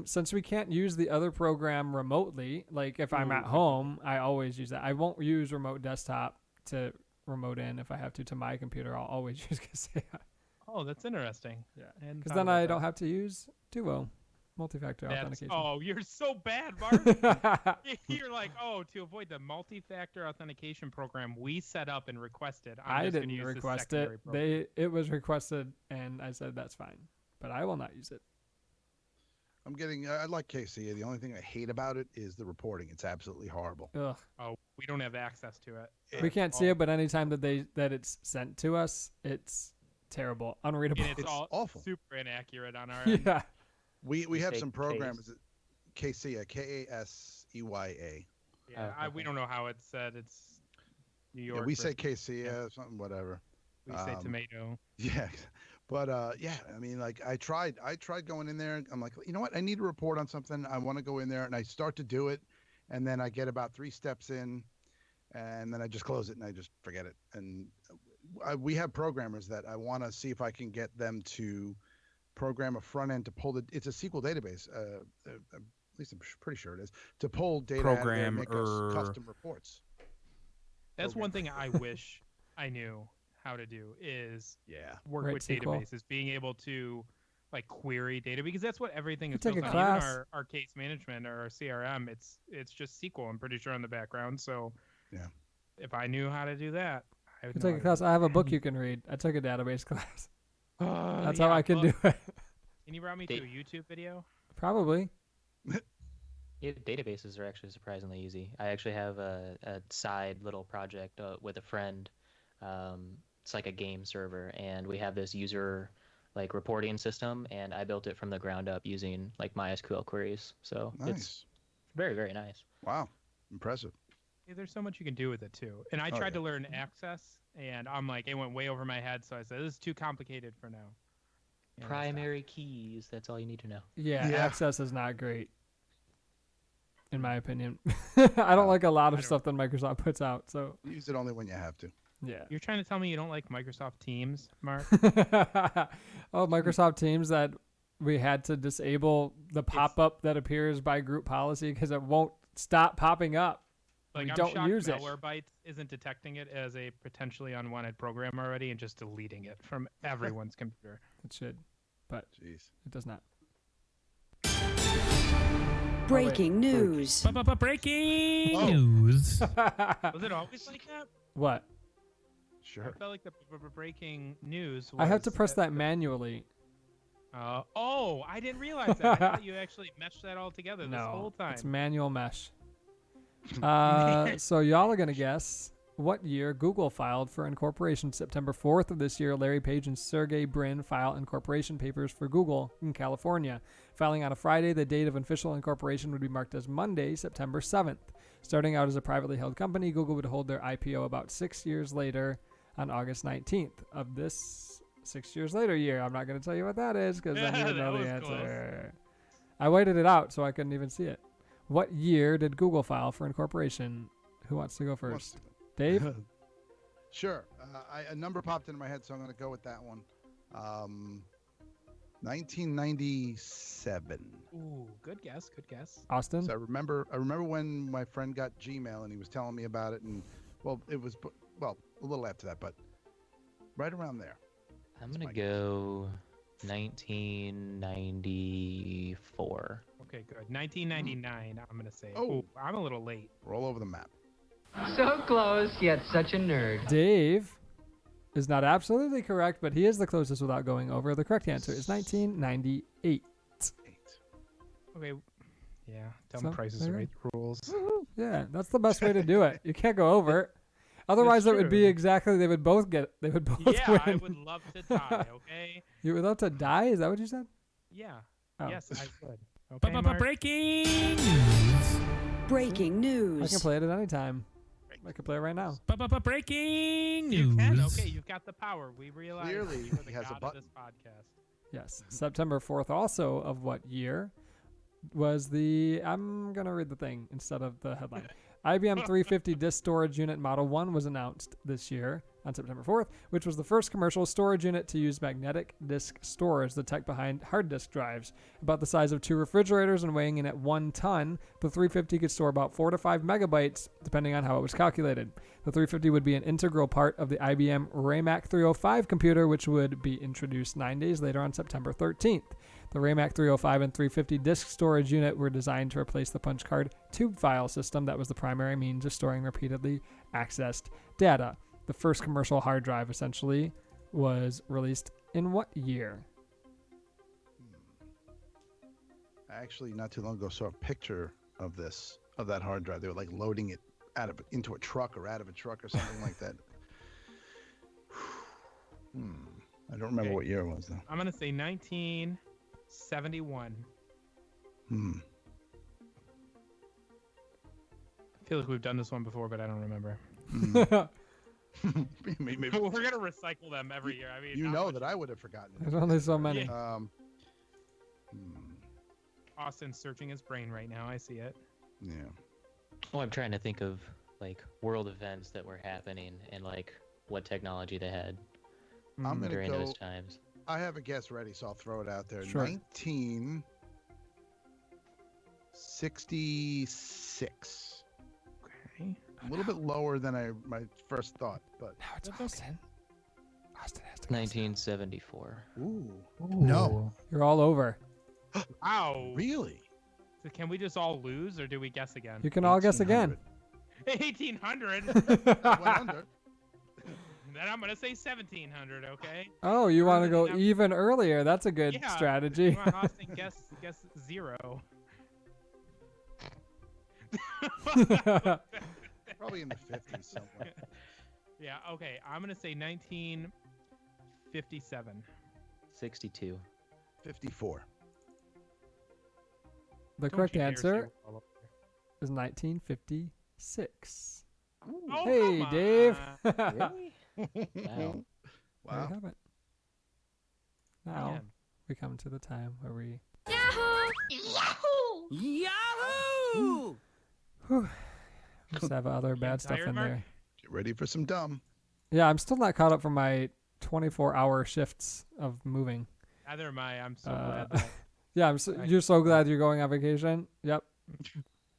Since we can't use the other program remotely, like if I'm Ooh, at home, I always use that. I won't use remote desktop to remote in. If I have to my computer, I'll always use Kaseya. Oh, that's interesting. Yeah, I hadn't because thought then about I that. don't have to use Duo multi-factor authentication. Oh, you're so bad, Mark. You're like, oh, to avoid the multi-factor authentication program we set up and requested. I just gonna didn't use this request it. secondary program. It was requested, and I said that's fine, but I will not use it. I like KC. The only thing I hate about it is the reporting. It's absolutely horrible. Ugh. Oh, we don't have access to it. We can't see it, but anytime that it's sent to us, it's terrible, unreadable. And it's It's all awful. super inaccurate on our end. Yeah. We You have say some programmers. KC, KASEYA. Yeah, Oh, we okay. don't know how it's said. It's New York. Yeah, we say versus- KC, something, whatever. We say um, tomato. Yeah, but yeah, I mean, like I tried going in there. I'm like, you know what? I need to report on something. I want to go in there, and I start to do it, and then I get about 3 steps in, and then I just close it and I just forget it. And we have programmers that I want to see if I can get them to program a front end to pull it's a SQL database. At least I'm pretty sure it is, to pull data out of there and make us custom reports. That's one program. thing I wish I knew how to do is Yeah. work Write with SQL. databases, being able to like query data, because that's what everything is take built a on. class. Even our case management or our CRM, it's just SQL. I'm pretty sure in the background. So Yeah. if I knew how to do that, I would You know take how a to class. do I have a book you can read. I took a database class. it. That's how I can do it. Can you route me They- to a YouTube video? Probably. Yeah, databases are actually surprisingly easy. I actually have a side little project with a friend. It's like a game server, and we have this user like reporting system, and I built it from the ground up using like MySQL queries. So it's Nice. very, very nice. Wow. Impressive. Yeah, there's so much you can do with it too. And I Oh, tried to yeah. learn Access, and I'm like, it went way over my head. So I said, this is too complicated for now. And I stopped. Primary keys, that's all you need to know. Yeah, Yeah. Access is not great, in my opinion. I don't like a lot I of don't- stuff that Microsoft puts out. So Use it only when you have to. yeah. You're trying to tell me you don't like Microsoft Teams, Mark? Oh, Microsoft Teams that we had to disable the pop-up that appears by group policy because it won't stop popping up. Like, We I'm don't shocked use it. Malwarebytes isn't detecting it as a potentially unwanted program already and just deleting it from everyone's computer. It should, but Jeez. it does not. Breaking news. Breaking Oh. news. Was it always like that? What? Sure. I felt like the breaking news was... I have to press that manually. Oh, I didn't realize that. I thought you actually meshed that all together this whole No, time. it's manual mesh. So y'all are gonna guess what year Google filed for incorporation. September 4th of this year, Larry Page and Sergey Brin file incorporation papers for Google in California. Filing on a Friday, the date of official incorporation would be marked as Monday, September 7th. Starting out as a privately held company, Google would hold their IPO about 6 years later on August 19th of this 6 years later year. I'm not going to tell you what that is because then you would That know the was answer. I waited it out so I couldn't even see it. What year did Google file for incorporation? Who wants to go first? Dave? Sure. A number popped into my head, so I'm going to go with that one. 1997. Ooh, good guess. Good guess. Austin? So I remember when my friend got Gmail and he was telling me about it, and it was a little after that, but right around there. I'm That's gonna my go 1994. Okay, good. 1999, I'm going to say. Oh. Ooh, I'm a little late. We're all over the map. So close, yet such a nerd. Dave is not absolutely correct, but he is the closest without going over. The correct answer is 1998. 8. Okay. Yeah, dumb So, prices there you right rules. Yeah, that's the best way to do it. You can't go over. Otherwise, it would be true. exactly, they would both win. Yeah, I would love to die, okay? You would love to die? Is that what you said? Yeah. Oh. Yes, I would. Okay, Mark? Breaking news. Breaking I news. can play it at any time. I can play it right now. Breaking You can? news. Okay, you've got the power. We realize Clearly, you are the he has a god of button. this podcast. Yes. September 4th also of what year was the... I'm going to read the thing instead of the headline. IBM 350 disk storage unit Model 1 was announced this year on September 4th, which was the first commercial storage unit to use magnetic disk storage, the tech behind hard disk drives. About the size of 2 refrigerators and weighing in at 1 ton, the 350 could store about 4 to 5 megabytes, depending on how it was calculated. The 350 would be an integral part of the IBM Raymac 305 computer, which would be introduced 9 days later on September 13th. The Raymac 305 and 350 disk storage unit were designed to replace the punch card tube file system that was the primary means of storing repeatedly accessed data. The first commercial hard drive, essentially, was released in what year? I actually, not too long ago, saw a picture of that hard drive. They were like loading it into a truck or out of a truck or something like that. I don't remember Okay. what year it was though. I'm going to say 1971. I feel like we've done this one before, but I don't remember. Maybe, We're going to recycle them every year. I mean, you not know much- that I would have forgotten. There's only so many. Yeah. Austin's searching his brain right now. I see it. Yeah. Well, I'm trying to think of like world events that were happening and like what technology they had I'm gonna during go. those times. I have a guess ready, so I'll throw it out there. Sure. 1966. Okay. A little bit lower than my first thought, but Now it's That's Austin. Austin has to guess. 1974. ooh, No. You're all over. Wow. really? So can we just all lose, or do we guess again? You can all guess again. 1800. 1800. I went under. Then I'm gonna say 1700. Okay. Oh, you want to Further go than even earlier? That's a good Yeah. strategy. Come on, Austin, guess 0. Probably in the 50s somewhere. Yeah. Okay. I'm gonna say 1957. 62. 54. The Don't correct you dare answer say all of it. is 1956. Oh, Hey, come Dave. on. Really? Wow. There you Wow. have it. Now Man. we come to the time where we Yahoo! just have other bad stuff tired, in Mark? there. Get ready for some dumb. Yeah, I'm still not caught up from my 24-hour shifts of moving. Neither am I. I'm so glad that Yeah, you're so glad Oh. you're going on vacation. Yep.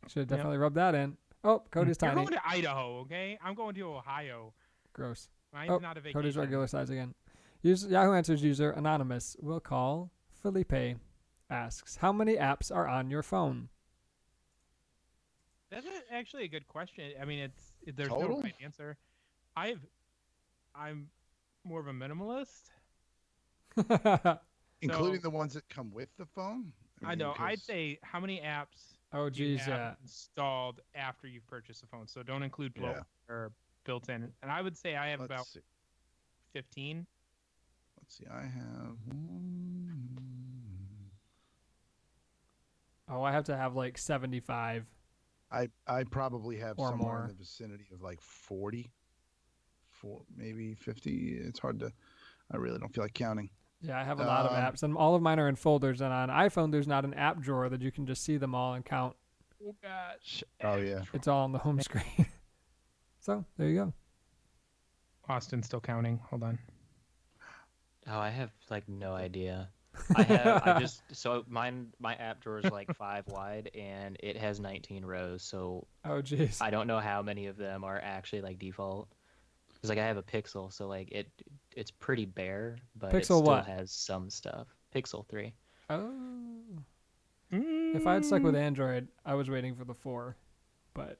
Should definitely rub that in. Oh, Cody's you're tiny. going to Idaho, okay? I'm going to Ohio. Gross. Mine's Oh, not a vacation. Cody's regular size again. Yahoo Answers user Anonymous will call Felipe asks, how many apps are on your phone? That's actually a good question. I mean, there's no Total? right answer. I'm more of a minimalist. Including So- the ones that come with the phone. I mean, know. I'd 'cause- say how many apps Oh, do you geez, have yeah. installed after you've purchased a phone. So don't include Yeah. or built in. And I would say I have Let's about see. 15. Let's see. I have. Oh, I have to have like 75. I probably have Or somewhere more. in the vicinity of like 40, maybe 50. It's hard to. I really don't feel like counting. Yeah, I have a lot of Um, apps, and all of mine are in folders. And on iPhone, there's not an app drawer that you can just see them all and count. Oh gosh. Oh yeah. It's all on the home screen. So there you go. Austin's still counting. Hold on. Oh, I have like no idea. My app drawer is like 5 wide and it has 19 rows, so Oh, jeez. I don't know how many of them are actually like default. Because like I have a Pixel, so like it's pretty bare, but it Pixel still what? has some stuff. Pixel 3. Oh. If I had stuck with Android, I was waiting for the 4, but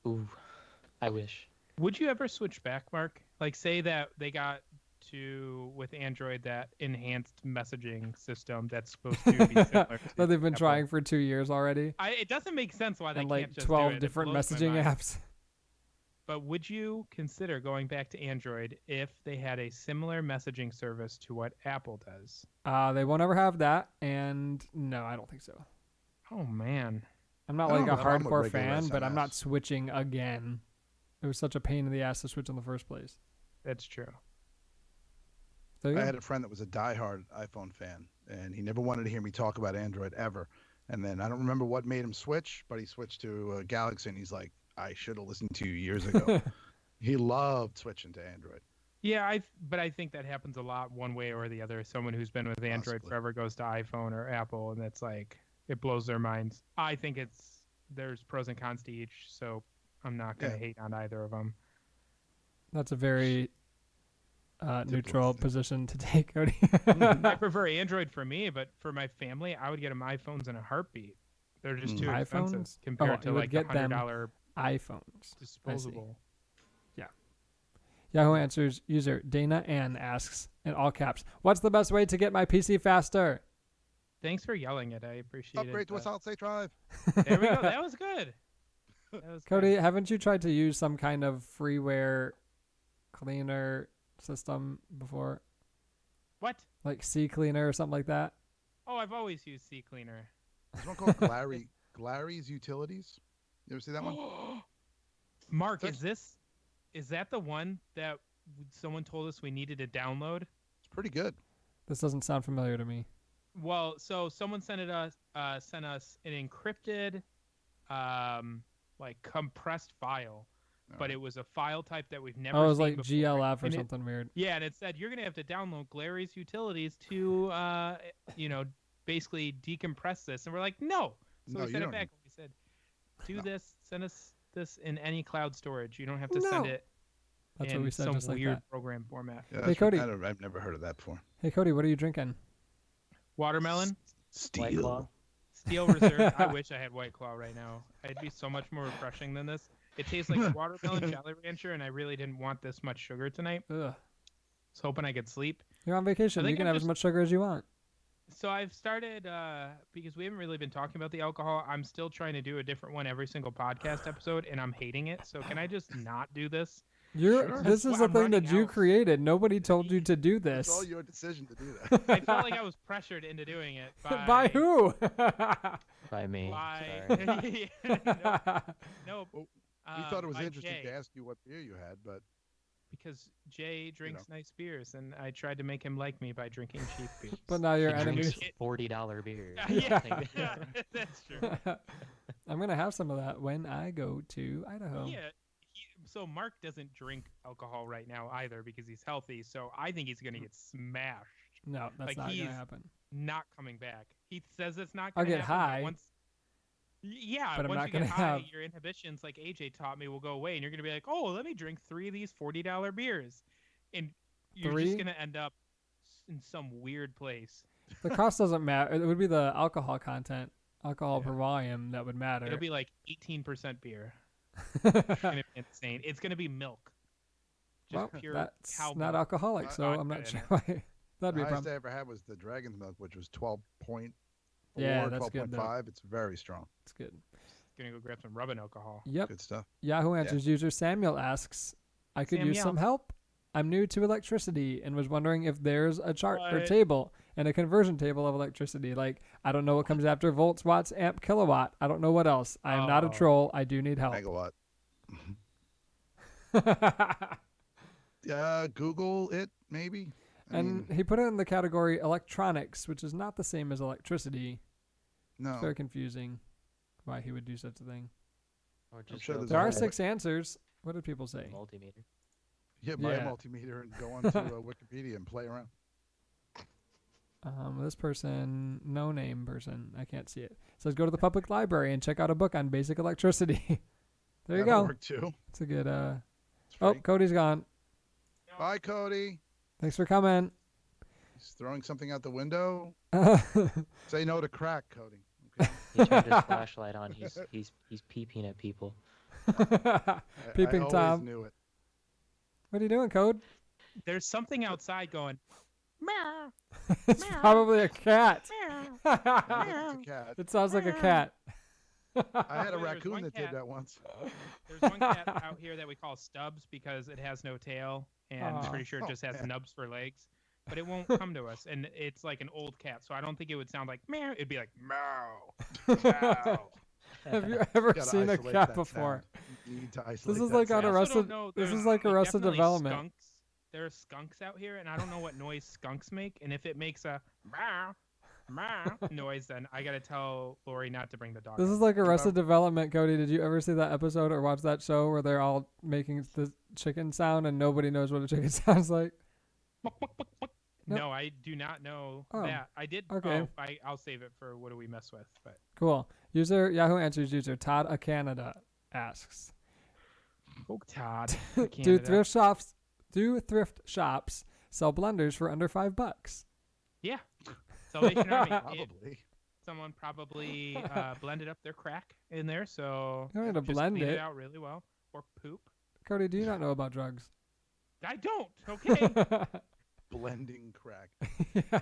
Ooh, I wish. Would you ever switch back, Mark? Like, say that they got to with Android that enhanced messaging system that's supposed to be similar to that they've been Apple. trying for 2 years already, It doesn't make sense why they and can't like just 12 do it. It different blows my messaging mind. apps. But would you consider going back to Android if they had a similar messaging service to what Apple does? They won't ever have that, and no, I don't think so. Oh man. I'm not I like don't a have a problem hardcore with regular fan, but I'm not SMS. switching again. It was such a pain in the ass to switch in the first place. That's true. There you I go. had a friend that was a diehard iPhone fan, and he never wanted to hear me talk about Android ever. And then I don't remember what made him switch, but he switched to Galaxy, and he's like, I should have listened to you years ago. He loved switching to Android. Yeah, but I think that happens a lot one way or the other. Someone who's been with Android Possibly. forever goes to iPhone or Apple, and it's like it blows their minds. I think there's pros and cons to each, so I'm not gonna Yeah. hate on either of them. That's a very neutral Diplomacy. position to take, Cody. I prefer Android for me, but for my family, I would get them iPhones in a heartbeat. They're just too expensive iPhones? compared Oh, to you would like get the them $100 iPhones. disposable. Yahoo Answers user Dana Ann asks in all caps, "What's the best way to get my PC faster?" Thanks for yelling it. I appreciate Upgrade it. to a solid state drive. There we go. That was good. That was Cody, good. haven't you tried to use some kind of freeware cleaner system before, What? like C Cleaner or something like that? Oh, I've always used C Cleaner. There's one called Glary's Utilities. You ever see that one? Mark, That's- is that the one that someone told us we needed to download? It's pretty good. This doesn't sound familiar to me. Well, so someone sent us an encrypted, like compressed file, but Alright. it was a file type that we've never. Oh, it was seen like before. GLF or And it- something weird. Yeah, and it said you're gonna have to download Glary's Utilities to, basically decompress this, and we're like, no. So No, we you sent it don't back. We said, do No. this. Send us this in any cloud storage. You don't have to send No. it That's in what we said, some just like weird that. program format. Yeah, Hey, that's Cody. I've never heard of that before. Hey, Cody, what are you drinking? Watermelon, White Claw. Steel Reserve. I wish I had White Claw right now. It'd be so much more refreshing than this. It tastes like watermelon Jolly Rancher, and I really didn't want this much sugar tonight. Ugh. I was hoping I could sleep. You're on vacation. I You think can I'm have as just- much sugar as you want. So I've started, because we haven't really been talking about the alcohol, I'm still trying to do a different one every single podcast episode, and I'm hating it. So can I just not do this? Sure. This is Well, the I'm thing that running you out. created. Nobody told you to do It's this. all your decision to do that. I felt like I was pressured into doing it. By who? By me. By... Sorry. Nope. Well, we thought it was by interesting Jay, to ask you what beer you had, but because Jay drinks nice beers, and I tried to make him like me by drinking cheap beers. But now you're He drinks enemies. $40 beers. Yeah, yeah, that's true. I'm gonna have some of that when I go to Idaho. Yeah. So Mark doesn't drink alcohol right now either because he's healthy. So I think he's gonna get smashed. No, that's Like, not he's gonna happen. not coming back. He says it's not I'll going to get happen. but high. Yeah, but I'm once not you get gonna high, have- your inhibitions, like AJ taught me, will go away, and you're going to be like, oh, let me drink 3 of these $40 beers. And you're 3? just going to end up in some weird place. The cost doesn't matter. It would be the alcohol content, alcohol Yeah. per volume, that would matter. It'll be like 18% beer. It's going to be insane. It's going to be milk. Just well, pure that's cow not milk. alcoholic, so I'm vodka not in sure it. why that'd be The a highest problem. I ever had was the Dragon's Milk, which was 12.4, Yeah, that's good, though. 12.5. It's very strong. It's good. Going to go grab some rubbing alcohol. Yep. Good stuff. Yahoo Answers user Samuel asks, I could use some Samuel. help. I'm new to electricity and was wondering if there's a chart or What? table and a conversion table of electricity. Like, I don't know what comes after volts, watts, amp, kilowatt. I don't know what else. I am not a Oh. troll. I do need help. Megawatt. Google it, maybe. I And mean, he put it in the category electronics, which is not the same as electricity. no. It's very confusing why he would do such a thing. Or just sure go there's There a are whole- 6 answers. What did people say? multimeter. Yeah, buy Yeah. a multimeter and go onto Wikipedia and play around. This person, no name person, I can't see it, says go to the public library and check out a book on basic electricity. There you That'll go. work too. It's a good. It's Oh, free. Cody's gone. Bye, Cody. Thanks for coming. He's throwing something out the window. Say no to crack, Cody. Okay? He turned his flashlight on. He's peeping at people. Peeping I always Tom. knew it. What are you doing, Code? There's something outside going, meow, It's probably a cat. I think it's a cat. It sounds like a cat. I had a Wait, there's raccoon one that cat. did that once. There's one cat out here that we call Stubbs because it has no tail, and I'm Aw. pretty sure it just has Okay. nubs for legs. But it won't come to us, and it's like an old cat, so I don't think it would sound like meow. It'd be like meow, meow. Have you ever Gotta seen a isolate got that before? sound. You need to This isolate is that like on sound. I also Arrested. don't know, This there's, is like Arrested definitely Development. Skunks. There are skunks out here, and I don't know what noise skunks make. And if it makes a meow, meow noise, then I gotta tell Lori not to bring the dog. This out. is like Arrested Development, Cody. Did you ever see that episode or watch that show where they're all making the chicken sound and nobody knows what a chicken sounds like? No, I do not know Oh, that. I did. okay. Oh, I'll save it for what do we mess with. But Cool. User Yahoo Answers user Todd A Canada asks, Todd, do thrift shops sell blenders for under $5? Yeah, Salvation Army. Probably. Someone probably blended up their crack in there, so You don't need to just blend clean it. out really well, or poop. Cody, do you not know about drugs? I don't. Okay. Blending crack. Yeah.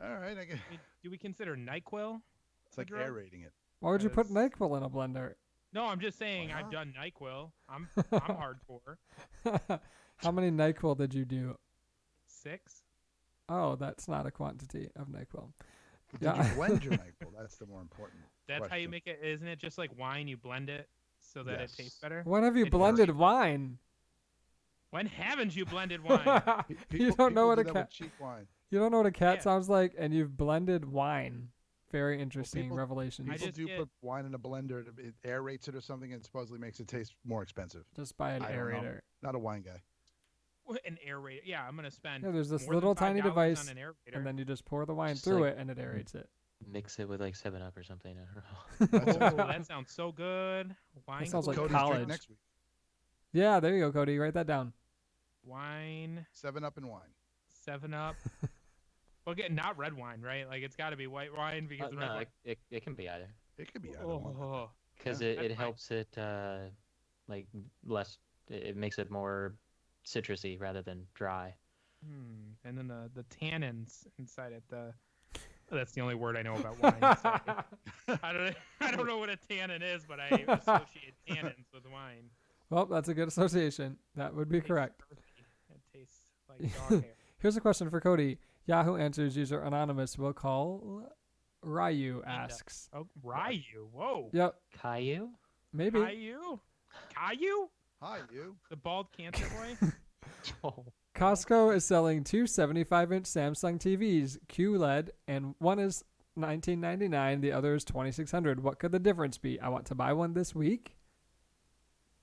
All right. I guess Do we consider NyQuil? it's like drug? aerating it. Why would you put Because- NyQuil in a blender? No, I'm just saying Why I've not? done NyQuil. I'm hardcore. How many NyQuil did you do? 6. Oh, that's not a quantity of NyQuil. But Yeah. Did you blend your NyQuil? That's the more important. That's how you question. make it. Isn't it just like wine? You blend it so that Yes. it tastes better. When have you It blended does. wine? When haven't you blended wine? You don't know what do a that with cat. cheap wine. You don't know what a cat Yeah. sounds like, and you've blended wine. Very interesting people- revelation. I People just do get- put wine in a blender. It aerates it or something, and supposedly makes it taste more expensive. Just buy an I don't know. aerator. Not a wine guy. An aerator. Yeah, I'm gonna spend. Yeah, there's this more than little tiny $5 device, on an aerator. and then you just pour the wine Just through like- it, and it aerates it. Mix it with like 7-Up or something. I don't know. That sounds Oh, good. that sounds so good. Wine. sounds like coolers. Cody's drink college. next week. Yeah, there you go, Cody. Write that down. Wine. 7-Up and wine. 7-Up. Well, again, not red wine, right? Like it's got to be white wine because red No, wine. it can be either. It could be either one. Oh, Because Yeah. it That's fine. helps it like less. It makes it more citrusy rather than dry. and then the tannins inside it. That's the only word I know about wine. Sorry. I don't know what a tannin is, but I associate tannins with wine. Well, that's a good association. That would be Tastes correct. earthy. It tastes like dog hair. Here's a question for Cody. Yahoo Answers user Anonymous will call. Ryu asks. Oh, Ryu. Whoa. Yep, Caillou? maybe. Caillou? Caillou? Hi, you. The bald cancer boy? Oh. Costco is selling two 75-inch Samsung TVs, QLED, and one is $19.99, the other is $2,600. What could the difference be? I want to buy one this week.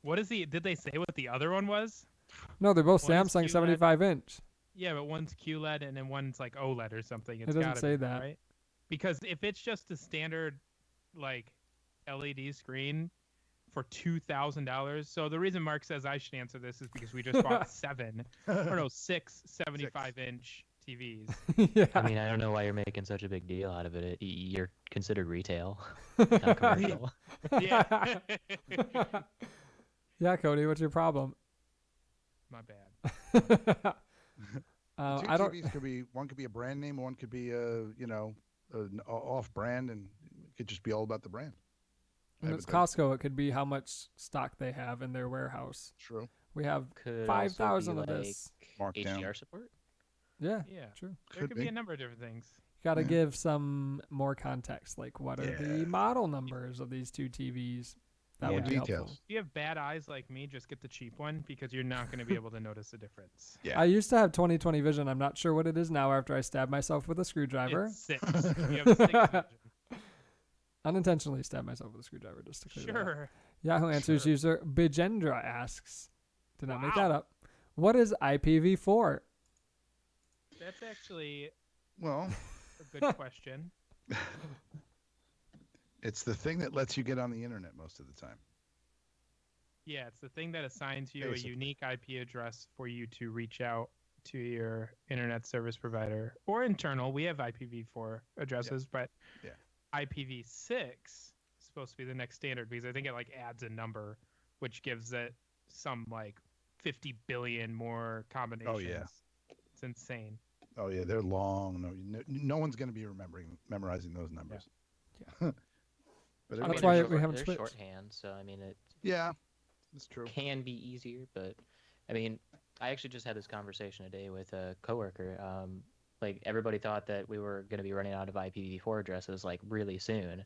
What is the? Did they say what the other one was? No, they're both One is Samsung QLED. 75-inch. Yeah, but one's QLED and then one's like OLED or something. It's doesn't gotta say be, that. right? Because if it's just a standard like LED screen for $2,000, so the reason Mark says I should answer this is because we just bought six 75-inch TVs. Yeah. I mean, I don't know why you're making such a big deal out of it. You're considered retail, not commercial. Yeah. Yeah, Cody, what's your problem? My bad. The two I don't. TVs could be one could be a brand name, one could be a an off brand, and it could just be all about the brand. When I it's would think. Costco, it could be how much stock they have in their warehouse. True. We have Could 5,000 also of be, this. Marked like, down. HDR support. Yeah, Yeah. true. There could be a number of different things. Got to Yeah. give some more context, like what are the Yeah. model numbers of these two TVs? That More would be helpful. details. If you have bad eyes like me, just get the cheap one because you're not going to be able to notice the difference. Yeah. I used to have 20/20 vision. I'm not sure what it is now after I stabbed myself with a screwdriver. It's 6. You have 6 vision. Unintentionally stabbed myself with a screwdriver just to clear that up. Sure. Yahoo Answers Sure. user Bijendra asks, did not make Wow. that up. What is IPv4? That's actually Well, a good question. it's the thing that lets you get on the internet most of the time. Yeah, it's the thing that assigns you Basically. a unique IP address for you to reach out to your internet service provider or internal. We have IPv4 addresses, but Yeah. IPv6 is supposed to be the next standard because I think it like adds a number, which gives it some like 50 billion more combinations. It's insane. Oh yeah, they're long. No one's going to be memorizing those numbers. Yeah. But That's everybody- why they're we haven't they're switched. shorthand, so I mean it Yeah, that's true. can be easier, but I mean, I actually just had this conversation today with a coworker. Like everybody thought that we were going to be running out of IPv4 addresses like really soon,